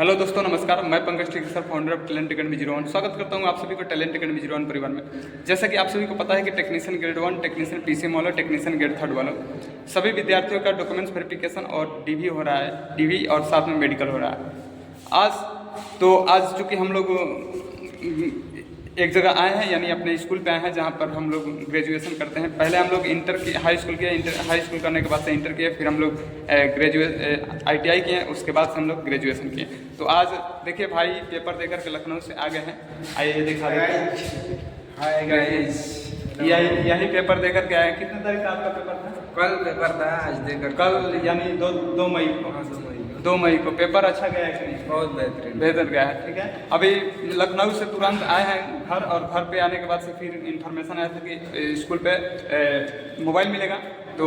Hello दोस्तों, नमस्कार। मैं Pankaj sir, founder of talent academy 01। स्वागत करता हूं आप सभी को टैलेंट अकेडमी 01 परिवार में। जैसा कि आप सभी को पता है कि टेक्नीशियन ग्रेड 1, टेक्नीशियन पीसीएम वाला, टेक्नीशियन ग्रेड 3 वाला सभी विद्यार्थियों का डॉक्यूमेंट्स वेरिफिकेशन और डीवी हो रहा है, डीवी और साथ में मेडिकल हो रहा है। आज चूँकि हम लोग एक जगह आए हैं, यानी अपने स्कूल पे आए हैं जहाँ पर हम लोग ग्रेजुएशन करते हैं। पहले हम लोग इंटर की हाई स्कूल किए, हाई स्कूल करने के बाद से इंटर किए, फिर हम लोग ITI किए, उसके बाद से हम लोग ग्रेजुएशन किए। तो आज देखिए भाई पेपर देकर के लखनऊ से आ गए हैं। आइए दिखा दें। हाय गाइस, यही पेपर देकर के आए। कितने तारीख का आपका पेपर था? कल पेपर था, आज देकर कल यानी 2 मई को। 2 मई को पेपर अच्छा गया है कि नहीं? बहुत बेहतरीन बेहतर गया है। ठीक है, अभी लखनऊ से तुरंत आए हैं घर, और घर पे आने के बाद से फिर इन्फॉर्मेशन आया था कि स्कूल पे मोबाइल मिलेगा। तो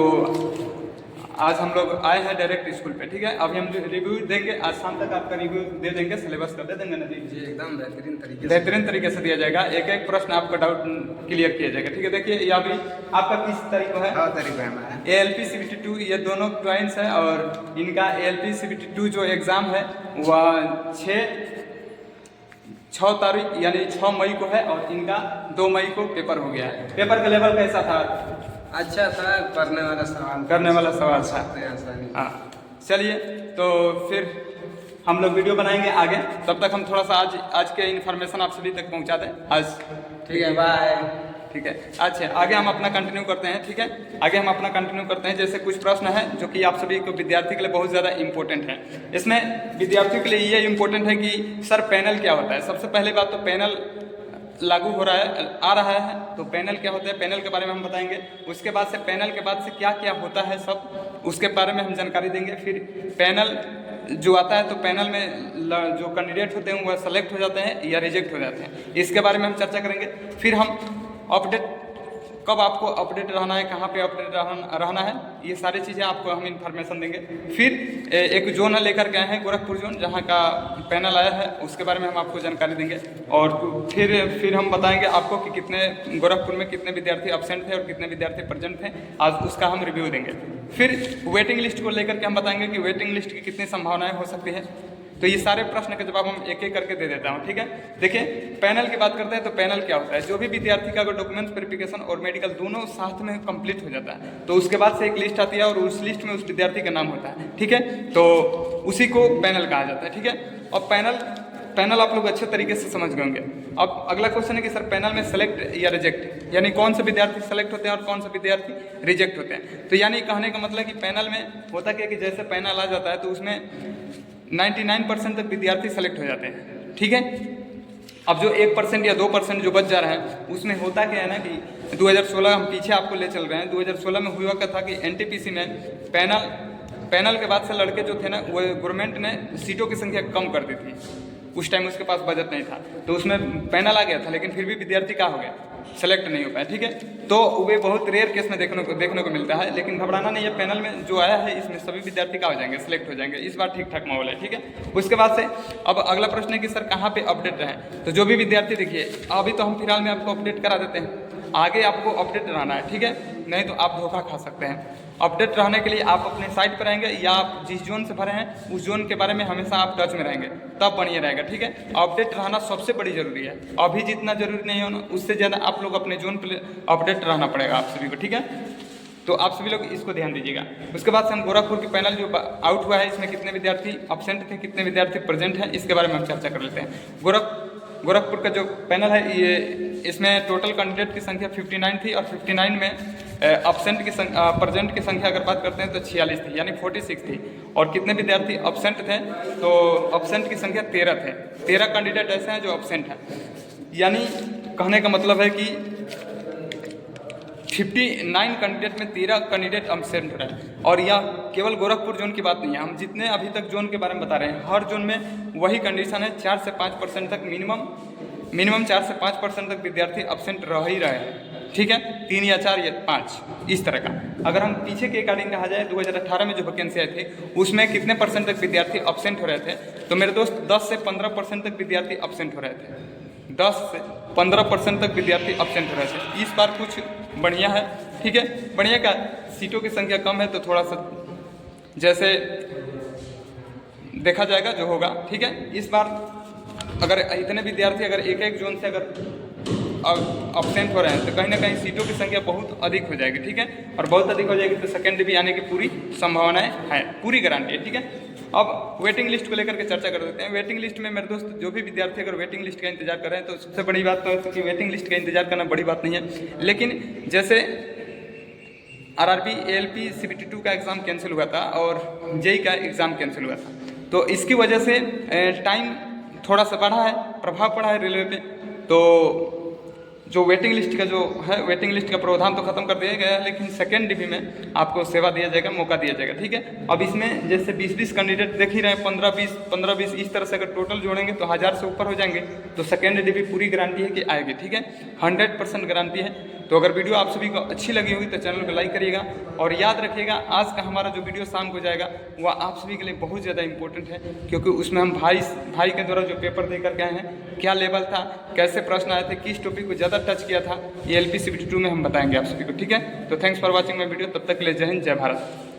आज हम लोग आए हैं डायरेक्ट स्कूल पे। ठीक है, अभी हम रिव्यू देंगे, आज शाम तक आपका रिव्यू दे देंगे, सिलेबस कर दे देंगे ना जी? एकदम बेहतरीन तरीके से दिया जाएगा। एक एक प्रश्न आपका डाउट क्लियर किया जाएगा। ठीक है, देखिए ये अभी आपका किस तारीख को है? 9 तारीख को है हमारा। ALP CBT 2 ये दोनों ट्वाइंस है, और इनका ALP CBT 2 जो एग्ज़ाम है वह 6 तारीख यानी 6 मई को है, और इनका 2 मई को पेपर हो गया है। पेपर का लेवल कैसा था? अच्छा था, करने वाला सवाल था। हाँ, चलिए तो फिर हम लोग वीडियो बनाएंगे आगे। तब तक हम थोड़ा सा आज के इन्फॉर्मेशन आप सभी तक पहुंचा दें आज। ठीक है, बाय। ठीक है, अच्छा आगे हम अपना कंटिन्यू करते हैं। ठीक है, आगे हम अपना कंटिन्यू करते हैं। जैसे कुछ प्रश्न है जो कि आप सभी को विद्यार्थी के लिए बहुत ज़्यादा इंपॉर्टेंट है। इसमें विद्यार्थियों के लिए ये इंपॉर्टेंट है कि सर पैनल क्या होता है। सबसे पहले बात तो पैनल लागू हो रहा है, आ रहा है, तो पैनल क्या होता है, पैनल के बारे में हम बताएंगे। उसके बाद से पैनल के बाद से क्या क्या होता है सब, उसके बारे में हम जानकारी देंगे। फिर पैनल जो आता है तो पैनल में जो कैंडिडेट होते हैं वह सेलेक्ट हो जाते हैं या रिजेक्ट हो जाते हैं, इसके बारे में हम चर्चा करेंगे। फिर हम अपडेट, कब आपको अपडेट रहना है, कहाँ पे अपडेट रहना है, ये सारी चीज़ें आपको हम इन्फॉर्मेशन देंगे। फिर एक जोन लेकर के आए हैं, गोरखपुर जोन, जहाँ का पैनल आया है, उसके बारे में हम आपको जानकारी देंगे। और फिर हम बताएंगे आपको कि कितने गोरखपुर में कितने विद्यार्थी एब्सेंट थे और कितने विद्यार्थी प्रेजेंट थे, आज उसका हम रिव्यू देंगे। फिर वेटिंग लिस्ट को लेकर के हम बताएंगे कि वेटिंग लिस्ट की कितनी संभावनाएँ हो सकती है। तो ये सारे प्रश्न के जवाब हम एक एक करके दे देता हूँ। ठीक है, देखिए पैनल की बात करते हैं तो पैनल क्या होता है। जो भी विद्यार्थी का अगर डॉक्यूमेंट्स वेरिफिकेशन और मेडिकल दोनों साथ में कंप्लीट हो जाता है तो उसके बाद से एक लिस्ट आती है, और उस लिस्ट में उस विद्यार्थी का नाम होता है। ठीक है, तो उसी को पैनल कहा जाता है। ठीक है, और पैनल आप लोग अच्छे तरीके से समझ गए होंगे। अब अगला क्वेश्चन है कि सर पैनल में सेलेक्ट या रिजेक्ट, यानी कौन से विद्यार्थी सेलेक्ट होते हैं और कौन से विद्यार्थी रिजेक्ट होते हैं। तो यानी कहने का मतलब कि पैनल में होता क्या कि जैसे पैनल आ जाता है तो उसमें 99% तक विद्यार्थी सेलेक्ट हो जाते हैं। ठीक है, अब जो 1% या 2% जो बच जा रहा है उसमें होता क्या है ना कि 2016 हम पीछे आपको ले चल रहे हैं। 2016 में हुआ क्या था कि NTPC में पैनल के बाद से लड़के जो थे ना, वो गवर्नमेंट ने सीटों की संख्या कम कर दी थी। उस टाइम उसके पास बजट नहीं था, तो उसमें पैनल आ गया था, लेकिन फिर भी विद्यार्थी क्या हो गया, सेलेक्ट नहीं हो पाया। ठीक है, तो वे बहुत रेयर केस में देखने को मिलता है, लेकिन घबराना नहीं है। पैनल में जो आया है इसमें सभी विद्यार्थी क्या हो जाएंगे, सेलेक्ट हो जाएंगे। इस बार ठीक ठाक माहौल है। ठीक है, उसके बाद से अब अगला प्रश्न है कि सर कहाँ पे अपडेट रहें। तो जो भी विद्यार्थी, देखिए अभी तो हम फिलहाल में आपको अपडेट करा देते हैं, आगे आपको अपडेट रहना है। ठीक है, नहीं तो आप धोखा खा सकते हैं। अपडेट रहने के लिए आप अपने साइट पर रहेंगे, या आप जिस जोन से भरे हैं उस जोन के बारे में हमेशा आप टच में रहेंगे, तब बढ़िया रहेगा। ठीक है, अपडेट रहना सबसे बड़ी जरूरी है। अभी जितना जरूरी नहीं हो ना, उससे ज़्यादा आप लोग अपने जोन पर अपडेट रहना पड़ेगा आप सभी को। ठीक है, तो आप सभी लोग इसको ध्यान दीजिएगा। उसके बाद से हम गोरखपुर की पैनल जो आउट हुआ है, इसमें कितने विद्यार्थी एब्सेंट थे, कितने विद्यार्थी प्रेजेंट हैं, इसके बारे में हम चर्चा कर लेते हैं। गोरखपुर का जो पैनल है, ये इसमें टोटल कैंडिडेट की संख्या 59 थी, और 59 में प्रेजेंट की संख्या अगर बात करते हैं तो 46 थी, यानी 46 थी। और कितने विद्यार्थी एब्सेंट थे, तो एब्सेंट की संख्या 13 थे। 13 कैंडिडेट ऐसे हैं जो एब्सेंट हैं, यानी कहने का मतलब है कि 59 कैंडिडेट में 13 कैंडिडेट एब्सेंट हो रहे हैं। और यह केवल गोरखपुर जोन की बात नहीं है, हम जितने अभी तक जोन के बारे में बता रहे हैं, हर जोन में वही कंडीशन है। 4 से 5% तक मिनिमम 4 से 5% तक विद्यार्थी एब्सेंट रह ही रहे हैं। ठीक है, 3 या 4 या 5 इस तरह का। अगर हम पीछे के अकॉर्डिंग कहा जाए, 2018 में जो वैकेंसी आई थी उसमें कितने परसेंट तक विद्यार्थी एब्सेंट हो रहे थे, तो मेरे दोस्त 10 से 15% तक विद्यार्थी एब्सेंट हो रहे थे। 10 से 15% तक विद्यार्थी एब्सेंट हो रहे थे। इस बार कुछ बढ़िया है। ठीक है, बढ़िया का सीटों की संख्या कम है, तो थोड़ा सा जैसे देखा जाएगा जो होगा, ठीक है। इस बार अगर इतने विद्यार्थी अगर एक एक जोन से अगर अब्सेंट हो रहे हैं तो कहीं ना कहीं सीटों की संख्या बहुत अधिक हो जाएगी, ठीक है। और बहुत अधिक हो जाएगी तो सेकेंड डिवी आने की पूरी संभावनाएं हैं, पूरी गारंटी है, ठीक है। अब वेटिंग लिस्ट को लेकर के चर्चा कर देते हैं। वेटिंग लिस्ट में मेरे दोस्त जो भी विद्यार्थी अगर वेटिंग लिस्ट का इंतजार कर रहे हैं तो सबसे बड़ी बात तो है कि वेटिंग लिस्ट का इंतजार करना बड़ी बात नहीं है, लेकिन जैसे आरआरबी, एएलपी, सीबीटी 2 का एग्ज़ाम कैंसिल हुआ था और जेई का एग्ज़ाम कैंसिल हुआ था, तो इसकी वजह से टाइम थोड़ा सा बढ़ा है, प्रभाव पड़ा है रेलवे पे। तो जो वेटिंग लिस्ट का जो है, वेटिंग लिस्ट का प्रावधान तो खत्म कर दिया गया है, लेकिन सेकेंड डिवी में आपको सेवा दिया जाएगा, मौका दिया जाएगा, ठीक है। अब इसमें जैसे 20-20 कैंडिडेट देख ही रहे हैं, 15-20 इस तरह से अगर टोटल जोड़ेंगे तो 1000 से ऊपर हो जाएंगे, तो सेकेंड डिवी पूरी गारंटी है कि आएगी, ठीक है, 100% गारंटी है। तो अगर वीडियो आप सभी को अच्छी लगी होगी तो चैनल को लाइक करिएगा और याद रखिएगा आज का हमारा जो वीडियो शाम को जाएगा वह आप सभी के लिए बहुत ज़्यादा इंपॉर्टेंट है, क्योंकि उसमें हम भाई के द्वारा जो पेपर दे करके आए हैं, क्या लेवल था, कैसे प्रश्न आए थे, किस टॉपिक को ज़्यादा टच किया था, ये एलपी सीबीटी 2 में हम बताएंगे आप सभी को, ठीक है। तो thanks for watching my video, तब तक के लिए जय हिंद, जय भारत।